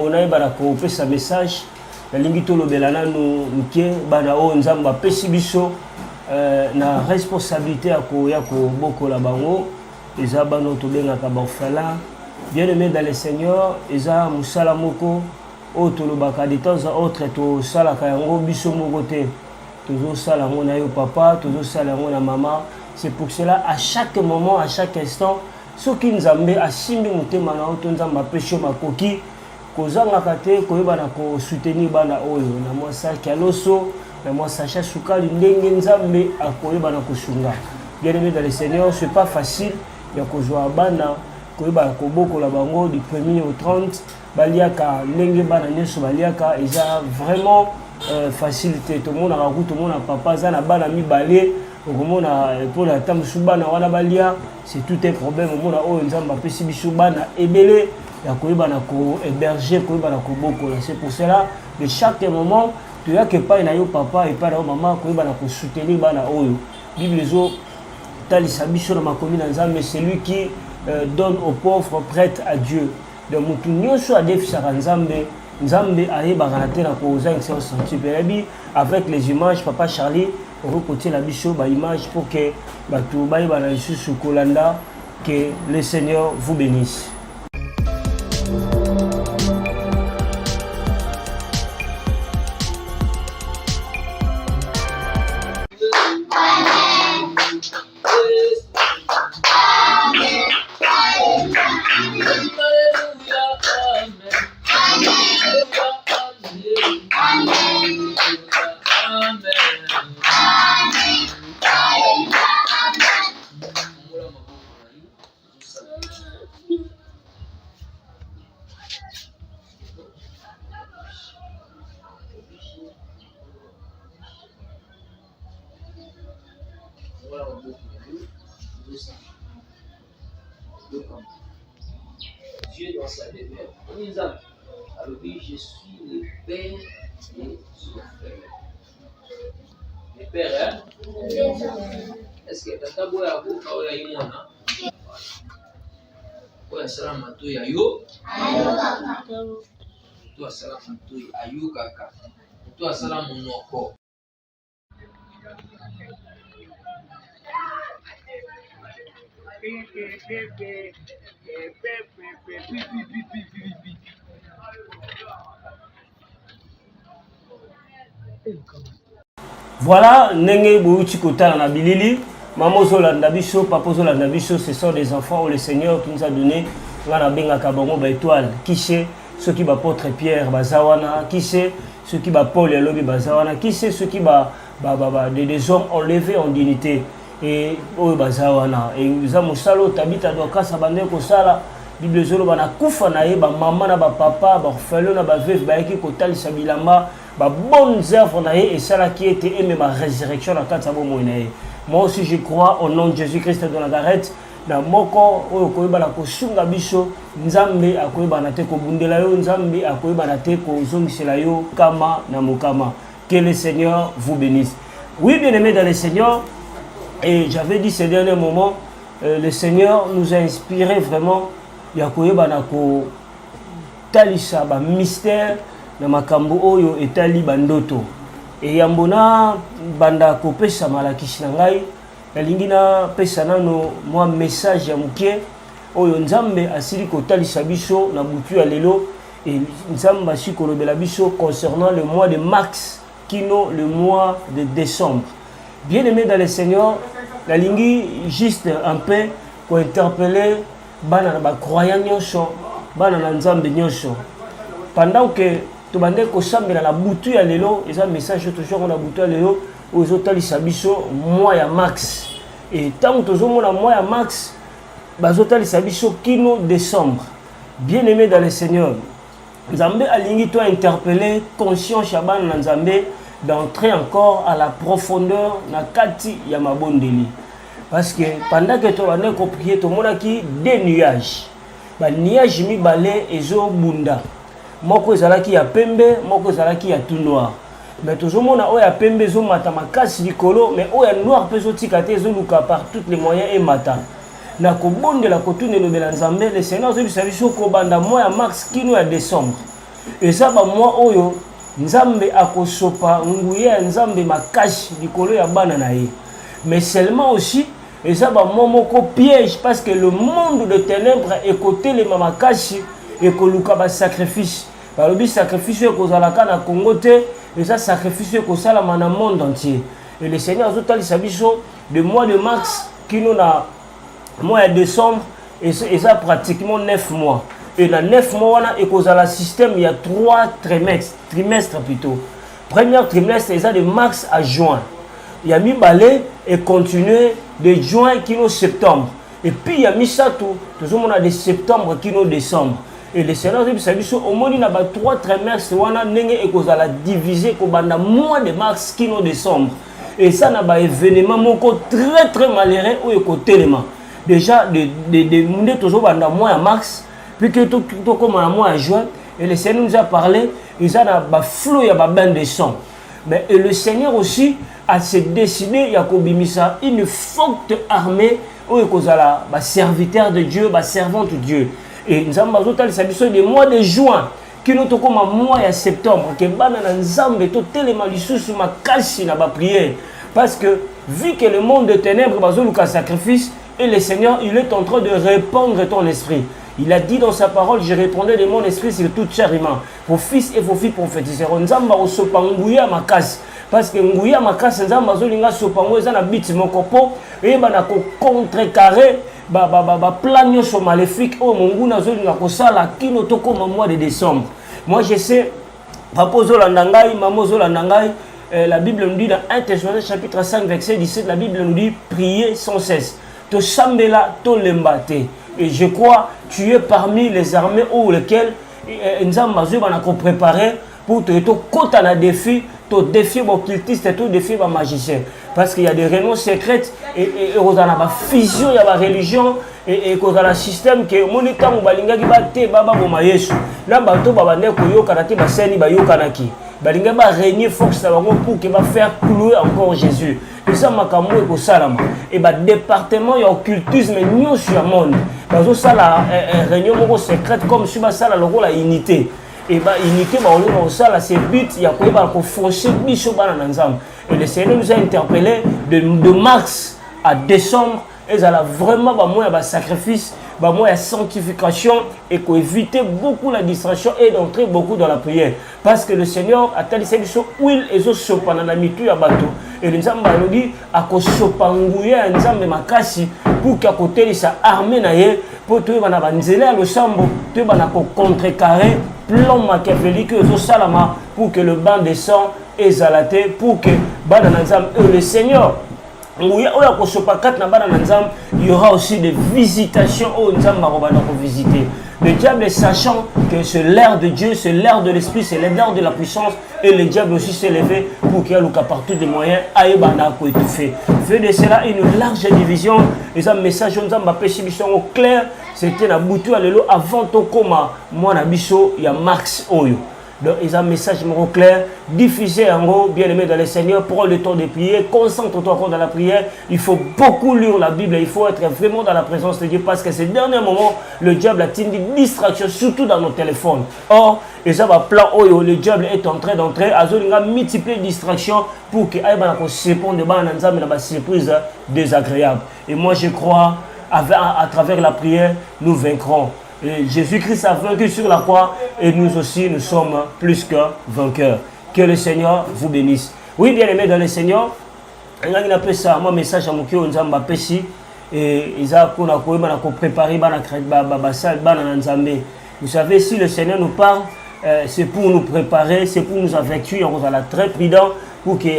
On a bana ko pesa message nalingi to lobela nanu muke bana o nzamba pesi biso na responsabilité ya ko bokola bango eza bano to benga ka orphelin bien aimé dans le Seigneur eza musala moko o to lobaka de temps à autre to sala ka yango biso moko te toujours sala ngo na yo papa toujours sala ngo na maman. C'est pour cela à chaque moment à chaque instant ce qui nzambe asimbi mutema na to nzamba pesho makoki kozanga kate koyebana ko soutenir bana oyo na moi ça kialoso na moi Sacha Sukali ndenge nzambe akoyebana kosunga. Bien aimé dans le Seigneur, c'est pas facile ya kozwa bana koyebana ko bokola bango du 1er au 30 baliaka ndenge bana nyeso baliaka eza vraiment facilité tout le monde a route tout le monde a papa za na bana mibale okomona pour la tam subana wana balia c'est tout un problème au monde oyo nzamba pesi biso bana ebele ya koyebana ko héberger koyebana ko bokola. C'est pour cela de chaque moment tu as que pas na yo papa et pas na maman koyebana ko soutenir bana oyo. Bible zo talisa biso na makomi na nzambe celui qui donne aux pauvres prête à Dieu. Donc mutu nyonso adefisaka nzambe nzambe ayebaka na te na koza une senti avec les images papa Charlie recoter la biso ba image pour que batu bayeba na lisusu kolanda. Que le Seigneur vous bénisse. Dieu dans sa demeure. Alors oui, je suis le Père et son frère. Le Père, hein? Est-ce que tata boya ko kaola imona? Boya salama to ya yo. Ayo kaka. To salama to ayo kaka. To salama noko. Voilà, Nenge Bouchi Kota na Bilili, Maman Zolanda Biso, Papa Zolanda Biso, ce sont des enfants où le Seigneur qui nous a donné, on a bien Kabongo étoile, qui sait ceux qui apôtre Pierre Bazawana, qui sait ceux qui Paul et Lobi Bazawana, qui sait ceux qui des hommes enlevés en dignité et au Bazawana. Et nous avons salo tabita doka sabande ko sala Bible zolo bana kufa na ye ba maman na ba papa ba orphelin na ba veuve ba ki ko tali sabilamba ba bonne œuvre na ye et cela qui était aimé ma résurrection na kata bo moine. Moi aussi je crois au nom de Jésus-Christ de Nazareth na moko oyo koyeba na kosunga biso nzambe akoyeba na te ko bundela yo nzambe akoyeba na te ko zongisela yo kama na mokama. Que le Seigneur vous bénisse. Oui, bien aimé dans le Seigneur, et j'avais dit ces derniers moments, le Seigneur nous a inspiré vraiment yakoyeba na ko talisa ba mystère na makambo oyo etali bandoto et yambona banda ko pesa malakisi na ngai yalingi na pesa nano moi message ya mukie oyo nzambe asili ko talisa biso na butu ya lelo et nzamba si ko lobela biso concernant le mois de mars kino le mois de décembre. Bien aimé dans le Seigneur, la lingi juste un peu pour interpeller bana na ba croyant nyonso bana na nzambe nyonso pendant que to bande ko sambela la butu ya lelo eza message toujours na butu ya lelo ozotali sabiso mois ya max et tant que tozomona mois ya max bazotali sabiso kino décembre. Bien aimé dans le Seigneur, nzambe alingi to interpeller conscience ya bana na nzambe d'entrer encore à la profondeur na kati ya mabondeli. Parce que pendant que tu as compris, tu as des nuages. Les nuages mi balé ezo bunda. Moko ezalaki ya pembe, moko ezalaki ya tout noir. Mais toujours mon a ya pembe zo mata makasi likolo, mais o ya noir peso tikate zo luka par tous les moyens et mata. Na ko bonde la kotune no belanzambe, le Seigneur zo bisabiso ko banda mois ya mars kino ya décembre. Et ça ba moi oyo nzambe akosopa nguya nzambe makashi likolo ya bana na ye. Mais seulement aussi et ça ba moi moko piège parce que le monde de ténèbres est côté les mamakashi et koluka ba sacrifice. Par le sacrifice ko zalaka na Congo te et ça sacrifice ko sala na monde entier. Et le Seigneur azotali sabiso de mois de mars qui nous a mois de décembre et ça pratiquement 9 mois. Et dans 9 mois, il y a un système, il y a 3 trimestres plutôt. Premier trimestre, il y a de mars à juin. Il y a mis balai et continuer de juin qui nous septembre. Et puis il y a mis ça tout le monde a de septembre qui nous décembre. Et le Seigneur dit au moins il y a 3 trimestres, on a la diviser comme le mois de mars qui nous décembre. Et ça n'a pas événement très très malheureux au côté déjà de toujours dans le mois de mars. Puis que tout comme un mois de juin, et le Seigneur nous a parlé, il y a un flou, il y a un bain de sang. Mais le Seigneur aussi a se décidé, il y a une forte armée, où il y a un serviteur de Dieu, un servant de Dieu. Et nous avons besoin des mois de juin, qui nous comme un mois de septembre, que nous avons prière. Parce que vu que le monde de ténèbres a un sacrifice, et le Seigneur, il est en train de répandre ton esprit. Il a dit dans sa parole, je répondrai de mon esprit sur toute chair humaine. Vos fils et vos filles prophétiseront. Nzamba osopa nguya makasi. Parce que nguya makasi nzamba zolinga sopa nguya za na biti mokopo et ba na ko contrecarrer ba plan nyonso maléfique o mungu na zolinga ko sala kino toko mois de décembre. Moi je sais papa zolanda ngai maman zolanda ngai. La Bible nous dit dans 1 Thessaloniciens chapitre 5 verset 17, la Bible nous dit priez sans cesse. To sambela to lembate. Et je crois tu es parmi les armées ou lesquelles Nzamba Zuba a préparé pour te côté na défi, te défier occultiste et tout défier magicien. Parce qu'il y a des réunions secrètes et on a la fusion, il y a la religion et qu'on a le système que monita mubalinga ki bate baba boma Yesu. Là bato baba ne koyo karate baseni ba yokanaki. Balinga ba régner force na bango pour que va faire clouer encore Jésus. Et ça makambo e ko salama. Et ba département ya occultisme nyo sur monde. Bazo sala réunion moko secrète comme si ba sala loko la unité. Et bah unité ba on sala c'est but ya ko ba ko foncer biso bana na nzambe. Et le Seigneur nous a interpellé de mars à décembre. Et ça a vraiment un sacrifice, une sanctification et pour éviter beaucoup la distraction et d'entrer beaucoup dans la prière. Parce que le Seigneur a tellement dit huile et so pendant la mitu à bateau. Et le Nzamba nous dit à ko sopangouya Nzamba makasi pour qu'à côté de sa armée naie pour tout bana banzela le sambo tout bana ko contrecarrer plan machiavélique so salama pour que le banc de sang est zalaté pour que bana Nzamba le Seigneur il y aura aussi des visitations au Nzamba pour visiter. Le diable sachant que c'est l'ère de Dieu, c'est l'ère de l'esprit, c'est l'ère de la puissance et le diable aussi s'est levé pour qu'il y ait partout des moyens à étouffer. Fait de cela une large division et un message Nzamba péchibition au clair, c'était la bouture avant au coma, moi na biso il y a Marx Oyo. Donc, ils ont un message clair, diffusé en gros, bien aimé dans le Seigneur, prends le temps de prier, concentre-toi encore dans la prière. Il faut beaucoup lire la Bible, il faut être vraiment dans la présence de Dieu parce que ces derniers moments, le diable a une distraction, surtout dans nos téléphones. Or, et ça va plan Oyo, le diable est en train d'entrer, à multiplier les distractions pour qu'il y ait une surprise désagréable. Et moi, je crois, à travers la prière, nous vaincrons. Jésus-Christ a vaincu sur la croix et nous aussi nous sommes plus que vainqueurs. Que le Seigneur vous bénisse. Oui, bien aimé dans le Seigneur, il a appelé ça mon message à mon cœur Nzamba Pessi et ils ont préparé vous savez, si le Seigneur nous parle, c'est pour nous préparer, c'est pour nous avertir, on va être très prudent pour que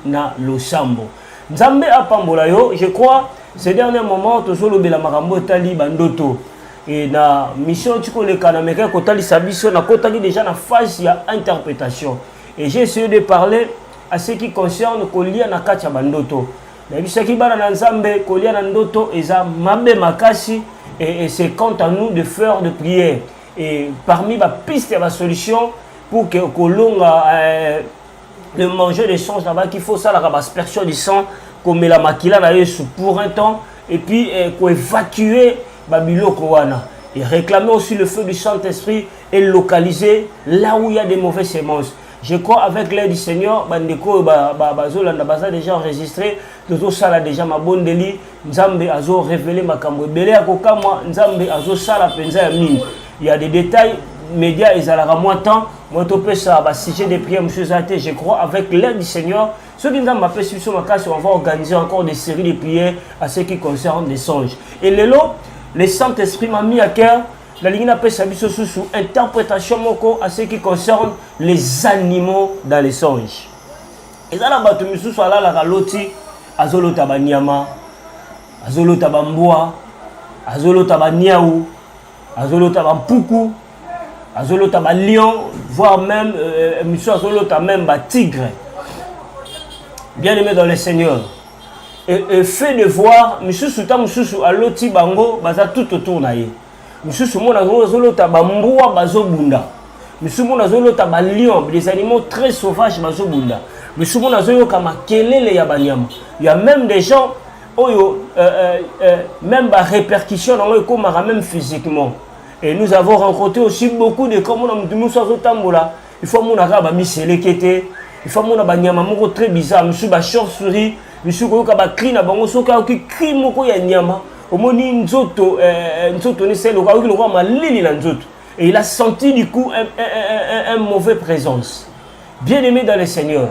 na lo sambo. Nzambe apambola yo, je crois. Ces derniers moments, toujours le Belamarambo Tali Bandoto. Et la mission tu connais Kanameka Kotali Sabiso, na Kotali déjà na phase d'interprétation. Et j'ai essayé de parler à ce qui concerne Kolia na Kacha Bandoto. Mais ce qui va dans Nzambe, Kolia Nandoto, et ça Mabe Makasi, et c'est quant à nous de faire de prière. Et parmi ma piste et ma solution pour que Kolonga le manger des sangs là-bas, qu'il faut ça la aspersion du sang. Comme la maquilla pour un temps et puis pour évacuer Babilo Kowana. Et réclamer aussi le feu du Saint-Esprit et localiser là où il y a des mauvaises semences. Je crois avec l'aide du Seigneur, Bandeko Bazolanda Baza déjà enregistré, Tozo Sala déjà ma bonne délit, Nzambe Azo révélé ma cambo. Belé Akokamwa, Nzambe Azo Sala Penza Yamine. Il y a des détails, médias, ils ont moins de temps. Moi, je ça, sujet de prière, M. Zate, je crois avec l'aide du Seigneur. Ceux qui nous appellent sur ma casse, on va organiser encore des séries de prières à ce qui concerne les songes. Et le Saint-Esprit m'a mis à cœur. La ligne appelle ça sous interprétation à ce qui concerne les animaux dans les songes. Et là, la bateau sous soit là la loti, azolo tabanyama, azolo tabamboa, azolo tabaniaou, azolo tabampuku, azolo tabalion, voire même monsieur azolo même tigre. Bien aimé dans le Seigneur. Et fait de voir monsieur Souta monsieur aloti bango baza tout autour naïe. Monsieur Soumona Zolo Tabamboua Bazobunda. Monsieur Soumona Zolo Tabalion, des animaux très sauvages Bazobunda. Monsieur Soumona Zolo Kamakelele Yabanyama. Il y a même des gens, même par répercussion, même physiquement. Et nous avons rencontré aussi beaucoup de comme nous sommes Tambola. Il faut mon arabe Miselekete. Il faut mon abanyama très bizarre. Monsieur Bachor-Souris. Monsieur Koyoka Krina Bango Soka qui crie Moko Yanyama. Et il a senti du coup un mauvais présence. Bien aimé dans le Seigneur.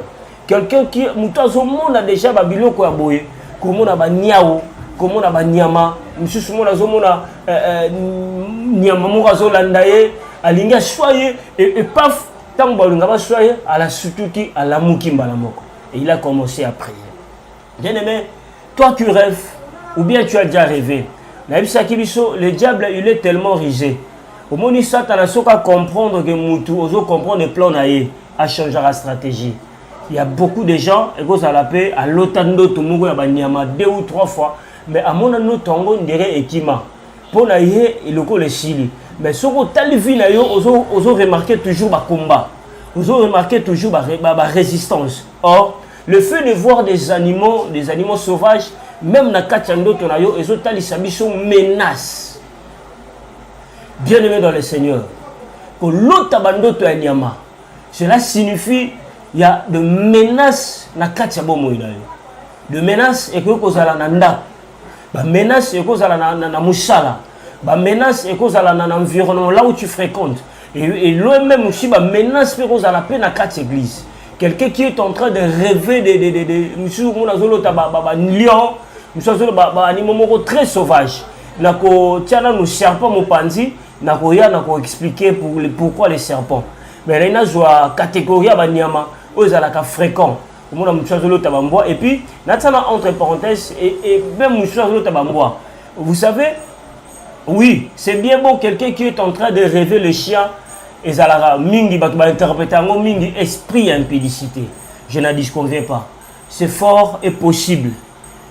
Quelqu'un qui a déjà Babylon ko aboye, comme on a niao, comme on a nyama, monsieur Soumona zomona nyama morazo landaye, alinga choyer et paf, tant balunga ba choyer à la sutuki à la mukimba la moko. Et il a commencé à prier. Bien aimé, toi qui rêves ou bien tu as déjà rêvé. Le diable, il est tellement risé. Au moment où Satan a comprendre que Moutou, oso comprendre le plan à changer la stratégie. Il y a beaucoup de gens, et vous allez paix à l'otando tout le monde 2 ou 3 fois, mais à mon avis, on dirait équipement. Pour naïe, il est le Chili. Mais ce que tu as vu, vous remarqué toujours le combat. Vous remarqué toujours la résistance. Or, le fait de voir des animaux sauvages, même dans Kachando Tonayo, et autres sont menaces. Bien aimé dans le Seigneur. Pour l'autre abandon de Nyama, cela signifie qu'il y a de menaces dans Kachabo Moïdayo. De menaces et que vous allez nanda. De menaces et que vous allez na Moussala. De menaces et que vous allez dans l'environnement là où tu fréquentes. Et l'OM même aussi, de menaces que vous allez paix dans quatre églises. Quelqu'un qui est en train de rêver de monsieur Mounazolo lion. Nous sommes des animaux très sauvages. Nous avons serpents, nous avons expliqué pourquoi les serpents. Mais il y a une catégorie de fréquents. Et puis, entre parenthèses, et même vous savez, oui, c'est bien bon quelqu'un qui est en train de rêver le chien. Et ça mingi mingi esprit impudicité. Je n'en disconviens pas. C'est fort et possible.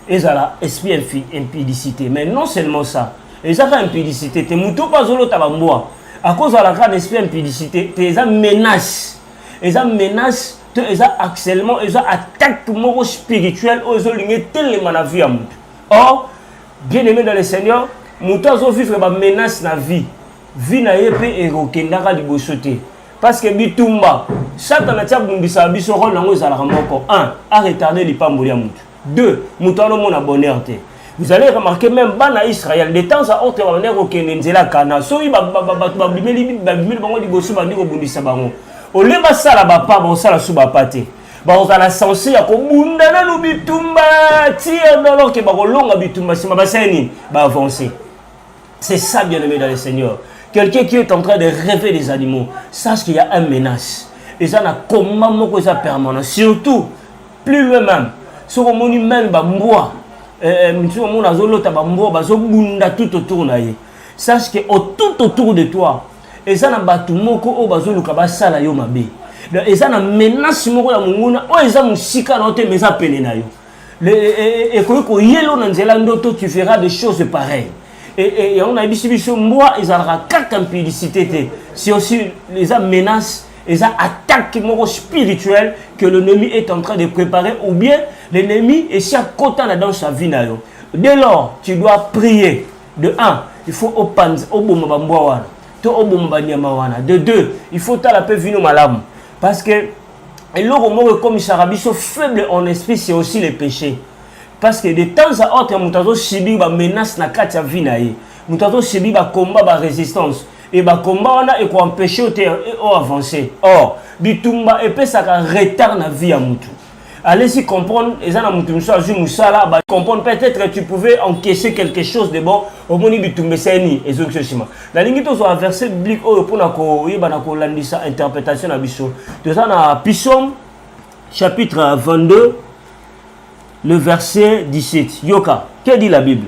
Et ça esprit impudicité. Mais non seulement ça. Et ça impudicité. Te muto pas zolo tabamboa. À cause de la grande esprit impudicité, te ça menace. Et ça menace, te ça harcèlement, et ça attaque moro spirituel aux lignes tellement la vie à muto. Or, bien aimé dans le Seigneur, muto zo vivre ba menace na vie. Vie na yepe et rokendaka libosote. Parce que bitumba, Satan a tia bundisa biso rôle nango ezalaka moko. 1. À retarder l'ipamboli ya mutu. 2. Mutu ano mona bonheur te. Vous allez remarquer même bana Israël de temps à autre ba ndeko kende nzela kana. So yi ba bimeli bango liboso ba ndiko bundisa bango. Ole ba sala ba pa ba sala su ba pate. Ba ozala censé ya ko bunda na lu bitumba tia alors que ba ko longa bitumba sima ba seni ba avancer. C'est ça bien aimé dans le Seigneur. Quelqu'un qui est en train de rêver des animaux, sache qu'il y a une menace. Et ça n'a comment que ça permanent. Surtout, plus loin même, si on a même bamboa, si on a zolota bamboa, bazobunda tout autour naïe. Sache que tout autour de toi, et ça n'a pas tout moko o bazoluka basala yo mabe. Et ça n'a menace moko ya munguna, o eza musika na te meza pele na yo. Et ko yelo na nzela ndoto tu feras des choses pareilles. Et on a dit que moi, ils ont quatre impudicité. C'est aussi les menaces, les attaques spirituelles que l'ennemi est en train de préparer, ou bien l'ennemi est chaque côté dans sa vie. Dès lors, tu dois prier. De 1, il faut oboma bambwa wana to oboma banyama wana. De deux, il faut tala pe vino malamu parce que et l'oromoko comme Sarabiso faible en esprit, c'est aussi le péché. Parce que de temps à autre, mutazo sibi ba menace na kati ya vie na ye. Mutazo sibi ba combat ba résistance et ba combat wana et ko empêcher au avancer. Or, bitumba epé ça retard na vie ya mutu. Allez-y comprendre, et ça na mutu musa ju musala ba comprendre peut-être que tu pouvais encaisser quelque chose de bon au moni bitumbe seni ezokyo shima. La lingi to so verset biblique o pona ko yeba na ko landisa interprétation na biso. De ça na Psaume chapitre 22 le verset 17. Yoka, que dit la Bible?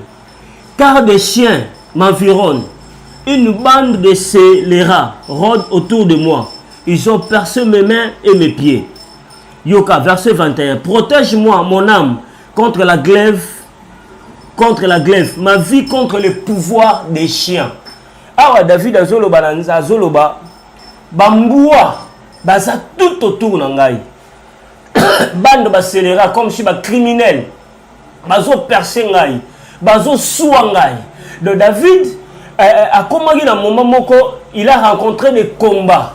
Car des chiens m'environnent, une bande de scélérats rôde autour de moi. Ils ont percé mes mains et mes pieds. Yoka, verset 21. Protège-moi, mon âme, contre la glaive, ma vie contre le pouvoir des chiens. Ah, David azoloba, bamboua, baza tout autour nangai. Bande basélera comme si ba criminel, bazo percé ngai, bazo soua ngai. Donc David a commencé dans un moment moko, il a rencontré des combats,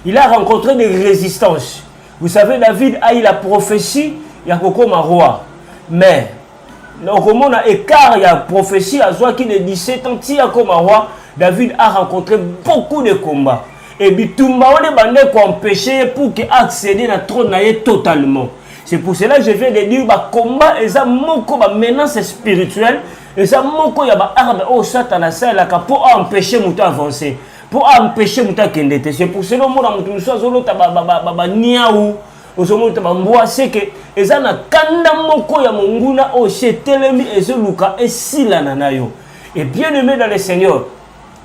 il a rencontré des résistances. Vous savez, David a eu la prophétie, il y a comme un roi. Mais, comme on a écart, il y a prophétie, à soi qui de 17 ans, il y a comme un roi, David a rencontré beaucoup de combats. Et puis, tout le monde a empêché pour accéder à la trône totalement. C'est pour cela que je viens de dire que combat et ça moko ba menace spirituelle et ça moko ya ba arme au Satan a ça pour empêcher muta avancer, pour empêcher muta kendete. C'est pour cela que mon amour nous soit zolo ta ba niaou osomo ta ba mboa c'est que et ça na kanda moko ya monguna o chetelemi et ce luka et sila nanayo. Et bien aimé dans le Seigneur,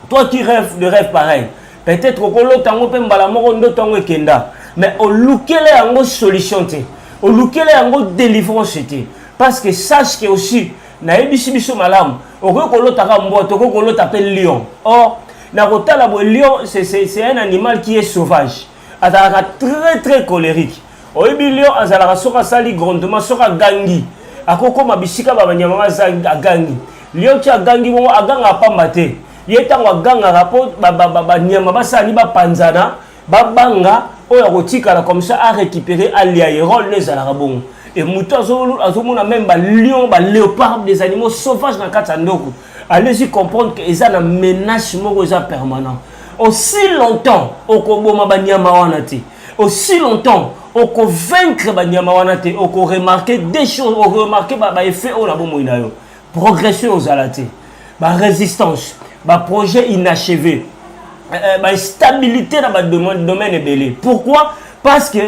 toi qui rêves de rêve pareil, peut-être que l'autre tango pe mbala moko ndo tango kenda, mais au lukele yango solution te. Au lukele yango délivrance te. Parce que sache que aussi na ebisi biso malam, oko ko l'autre ka mboa to ko l'autre appelle lion. Or na kotala bo lion c'est un animal qui est sauvage. Ataka très très colérique. Oyebi lion azala soka sali grondement soka gangi. Akoko mabisika ba banyama za gangi. Lion ti gangi mo aganga pamba te. Yeta wa ganga rapport ba nyama basali ba panzana ba banga oya kotika comme ça à récupérer alia rôle les ala bon et muto azomona même ba lion ba léopard des animaux sauvages dans katandoko. Allez-y comprendre que eza na menace moko eza permanent. Aussi longtemps okoboma ba nyama wana te, aussi longtemps oko vaincre ba nyama wana te, oko remarquer des choses, oko remarquer ba effet o na bomo inayo, progression aux alaté, ba résistance, ba projet inachevé, ba stabilité dans le domaine belé. Pourquoi? Parce que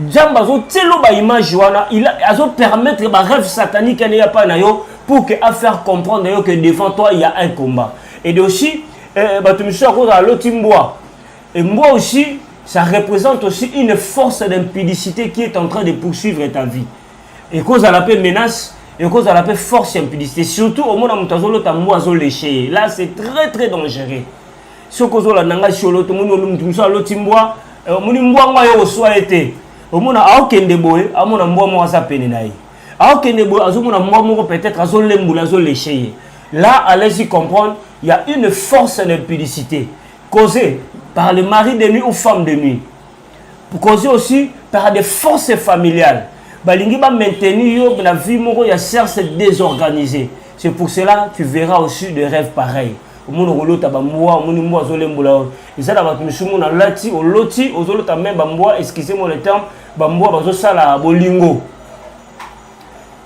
Djambazo telo ba image wana il a permettre ba rêve satanique n'y a pas nayo pour que à faire comprendre que devant toi il y a un combat. Et aussi ba tu me suis à cause à l'autimbois. Et moi aussi ça représente aussi une force d'impudicité qui est en train de poursuivre ta vie. Et cause à la paix menace et cause à la paix force impudicité. Surtout au moment où tu as moiseau léché. Là c'est très très dangereux. Ce cause la nanga cholo tout monde tu me suis à l'autimbois. Moni mbwa ngwa yo so été. Omona aokende boye amona mbwa mo asa pene nayi aokende boye azomona mbwa moko peut-être azolembula azolécher. Là allez-y comprendre, il y a une force d'impudicité causée par le mari de nuit ou femme de nuit, pour causer aussi par des forces familiales balingi ba maintenir yo na vie moko ya cerce désorganisée. C'est pour cela tu verras aussi des rêves pareils. Omono kolota ba mbwa omoni mbwa azolembola ezala ba misumu na lati oloti ozolota même ba mbwa, excusez-moi le terme, ba mbwa bazo sala bolingo.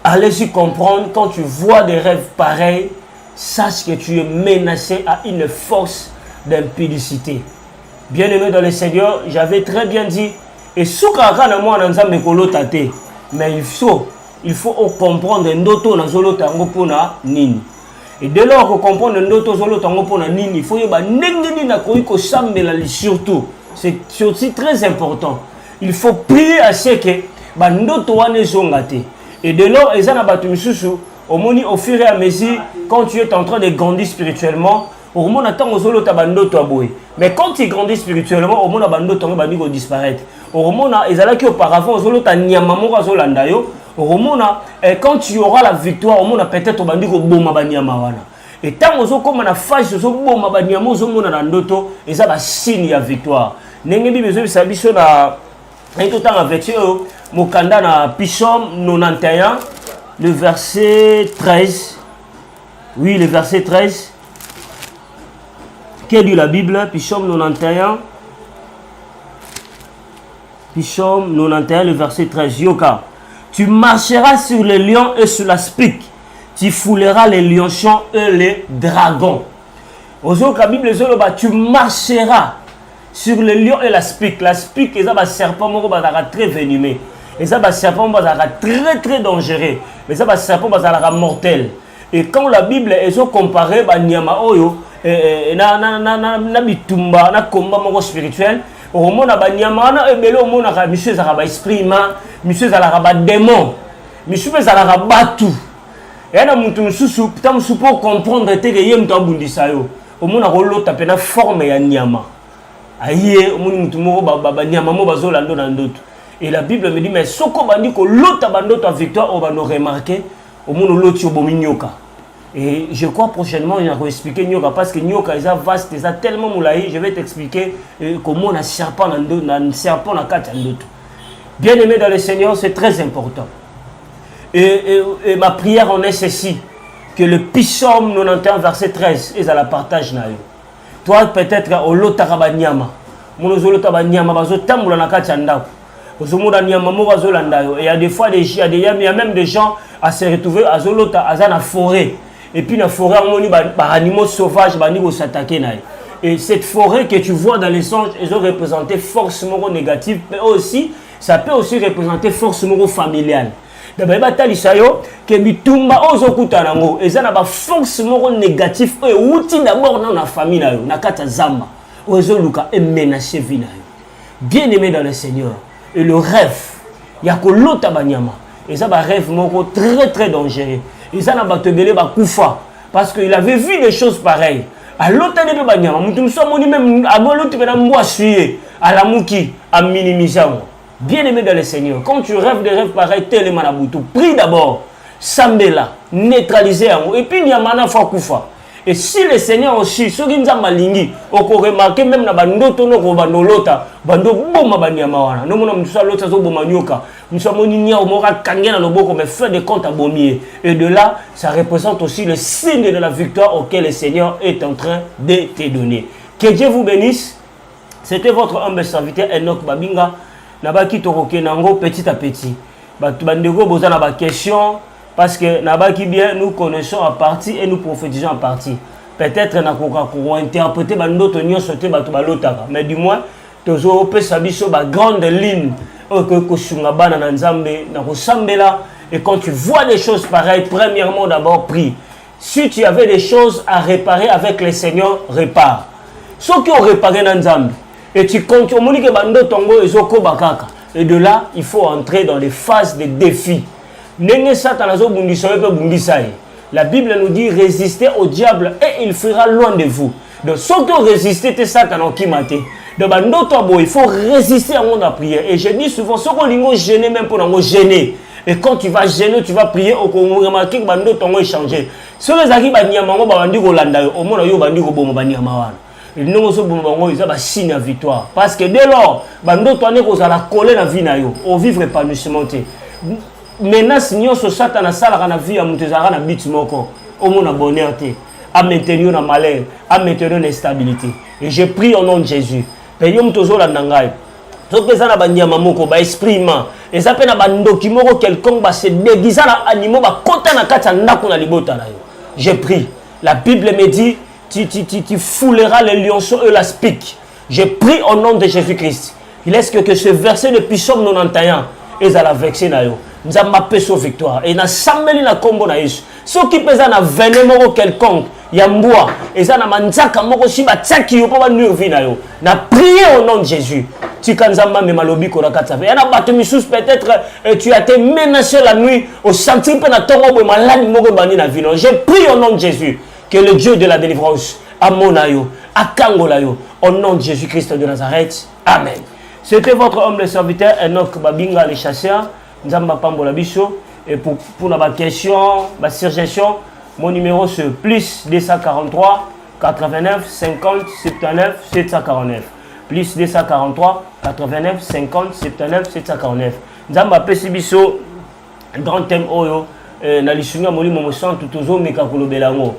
Allez-y comprendre, quand tu vois des rêves pareils, sache que tu es menacé à une force d'impudicité. Bien aimé dans le Seigneur, j'avais très bien dit et soukaka na moi na nzambe kolota te, mais il faut comprendre ndoto na zolota ngo pona nini. Et dès lors qu'on comprend ndoto zolota ngo pona nini, il faut yeba ndenge na koiko sambela surtout. C'est aussi très important. Il faut prier à ce que ba ndoto wane zongate. Et de lors ezana batu misusu omoni au fur et à mesure quand tu es en train de grandir spirituellement, au moment attend zolota ba ndoto aboy. Mais quand tu grandis spirituellement, au moment ba ndoto ngo bandi ko disparaître. Au moment ezala ki auparavant zolota nyama moko zolanda yo. Au moment quand tu auras la victoire, au moment peut-être bandi ko boma ba nyama wana. Et tant que vous avez phase, vous avez un ndoto, et ça va signe de victoire. N'engagez besoin de savoir sur la tout avec eux, Mokanda na Psaume 91, le verset 13. Oui, le verset 13. Qu'est dit la Bible? Psaume 91. Psaume 91, le verset 13. Yoka. Tu marcheras sur les lions et sur la spique. Tu fouleras les lionchons et les dragons. Aujourd'hui, la Bible dit tu marcheras sur les lions et la spique. La spique, c'est un serpent très venimeux. C'est un serpent très très dangereux. Mais c'est un serpent mortel. Et quand la Bible est comparée à Nyama Oyo, na bitumba, na combat spirituel, au monde a Nyama, na ebelo au monde a monsieur Zaraba esprit, monsieur Zaraba démon, monsieur Zaraba batu. Et na mutu mususu, putain mususu pour comprendre que yem to bundisa yo. Au monde a rolo tapé na forme ya Nyama. Aïe, au monde mutu moko ba Nyama mo bazolando na ndoto. Et la Bible me dit mais soko bandi ko lota bandoto à victoire, on va nous remarquer au monde loti obominyoka. Et je crois prochainement, il va expliquer Nyoka parce que Nyoka est vaste, c'est tellement moulaï. Je vais t'expliquer comment on a serpent dans quatre andoto. Bien aimé dans le Seigneur, c'est très important. Et ma prière en est ceci, que le Psaume 91 verset 13 est à la partage na yo. Toi peut-être au lotaka nyama, mono zolota nyama bazo tambola na kati ndako. Ozomoda nyama mo bazolanda yo. Et il y a des fois il y a même des gens à se retrouver à zolota azana forêt. Et puis dans la forêt, on a des animaux sauvages qui s'attaquent. Et cette forêt que tu vois dans les songes, ils ont représenté force négative, mais aussi, ça peut aussi représenter force familiale. D'abord, il y a que bitumba ozokuta nango, ils ont une force négative, et outil d'abord dans la famille, dans la kata zamba, ozoluka et menacer vie. Bien aimé dans le Seigneur, et le rêve, il y a que l'autre banyama, et ça un rêve très très dangereux. Ils ont battu Koufa parce qu'il avait vu des choses pareilles. À l'autre année, nous sommes même à la mouki, à minimisant. Bien aimé dans le Seigneur, quand tu rêves des rêves pareils, tel Manaboutou, prie d'abord, Sambela, neutraliser et puis il y a Manafa Koufa. Et si le Seigneur aussi, ceux qui nous ont malingi, on peut remarquer même dans bandoto no bandolota, bando boma banyamawana. Nous nous sommes l'autre zo bomanyoka. Nous sommes nia au mora kangena le boko mais fait des comptes à bomier. Et de là, ça représente aussi le signe de la victoire auquel le Seigneur est en train de te donner. Que Dieu vous bénisse. C'était votre humble serviteur Enoch Babinga. Nabaki toroke nango petit à petit. Bandego bozana ba question. Parce que Nabaki bien, nous connaissons en partie et nous prophétisons en partie. Peut-être qu'on interpréter d'autres nions sauter balotaka. Mais du moins, tous on peut s'habiller sur la grande ligne. Et quand tu vois des choses pareilles, premièrement d'abord prie. Si tu avais des choses à réparer avec le Seigneur, répare. Ceux qui ont réparé Nanzambe, et tu comptes, et de là, il faut entrer dans les phases de défis. La Bible nous dit résister au diable et il fuira loin de vous. Donc, ceux qui ont résisté, c'est Satan qui m'a été. Donc, il faut résister à la prière. Et je dis souvent, ceux qui ont gêné, même pour nous gêner. Et quand tu vas gêner, tu vas prier, on va remarquer que les gens ont changé. Ceux qui ont dit ils ont signe de victoire. Parce que dès lors, ils ont collé la vie, au vivre épanouissement. Menace nyo so Satan asala na vie ya mutezara na bit moko au monde bonheur te à maintenir na malheur à maintenir na stabilité et je prie au nom de Jésus pe yo mtozo la nangai to pesa na banyama moko ba esprit ma et ça pe na bandoki moko quelconque ba se déguiser na animaux ba kota na kata ndako na libota na yo je prie la Bible me dit tu fouleras les lionceaux et la spique je prie au nom de Jésus-Christ il est que ce verset de Psaume 91 est à la vexer na yo nous avons appelé sur victoire. Et nous avons na combo na Yesu. Ceux qui pèsent na venin quelconque, yamboua, et ça na manzaka moko si ba tsaki yo pa nuire vie na yo. Na prier au nom de Jésus. Tu kanzamba me malobi ko rakata. Et na bato misous peut-être tu as été menacé la nuit au sentir pe na tongo bo malade moko bani na vie. Je prie au nom de Jésus que le Dieu de la délivrance amona yo, akangola yo au nom de Jésus-Christ de Nazareth. Amen. C'était votre humble serviteur Enoch Babinga le chasseur. Nzamba pambola biso et pour la question, la suggestion, Mon numéro c'est plus 243 89 50 79 749. Plus 243 89 50 79 749. Nzamba pesi biso grand thème oyo na lisunga molimo mosantu tozo meka kolobela ngo.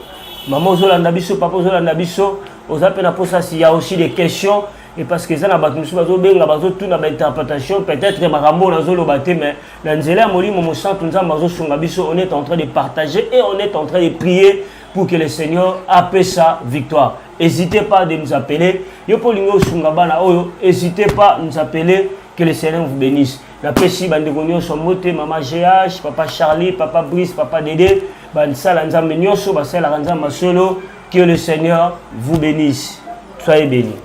Maman ozolanda biso, papa ozolanda biso, ozape na posa s'il y a aussi des questions et parce que ça na batu musu bazo benga bazo tuna ba interprétation peut-être makambo na zolo baté mais na nzela molimo mosantu nzamba bazo sunga biso, on est en train de partager et on est en train de prier pour que le Seigneur appelle sa victoire. N'hésitez pas de nous appeler. Yo polingo sunga bana oyo, n'hésitez pas de nous appeler, que le Seigneur vous bénisse. La Pessi bandegonyo somote, maman GH, papa Charlie, papa Brice, papa Dédé, bansala nzambe nyoso, basala nzamba solo, que le Seigneur vous bénisse. Soyez bénis.